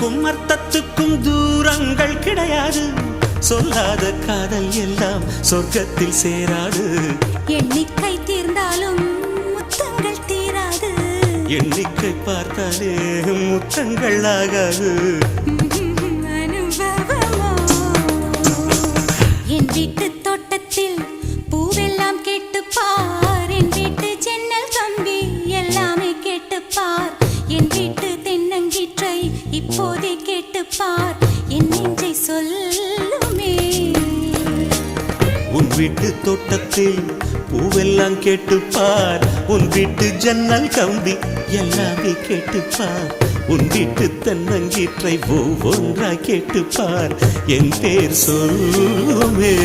அர்த்தத்துக்கும் அர்த்தத்துக்கும் தூரங்கள் கிடையாது. சொல்லாத காதல் எல்லாம் சொர்க்கத்தில் சேராது. எண்ணிக்கை தீர்ந்தாலும் முத்தங்கள் தீராது. எண்ணிக்கை பார்த்தாலே முத்தங்கள் ஆகாது. அனுபவமோ என் வீட்டு தோட்டத்தில் பூவெல்லாம் கேட்டுப்பார். என் வீட்டு ஜன்னல் கம்பி எல்லாமே கேட்டுப்பார். என் வீட்டு தென்னங்கீற்றை இப்போதே கேட்டுப்பார். என் நெஞ்சை சொல்லுமே. உன் வீட்டு தோட்டத்தில் பூவெல்லாம் கேட்டுப்பார். உன் வீட்டு ஜன்னல் கம்பி எல்லாமே கேட்டுப்பார். உன் வீட்டு தென்னங்கீற்றை ஒவ்வொன்றாய் கேட்டுப்பார். என் பேர் சொல்லுமே.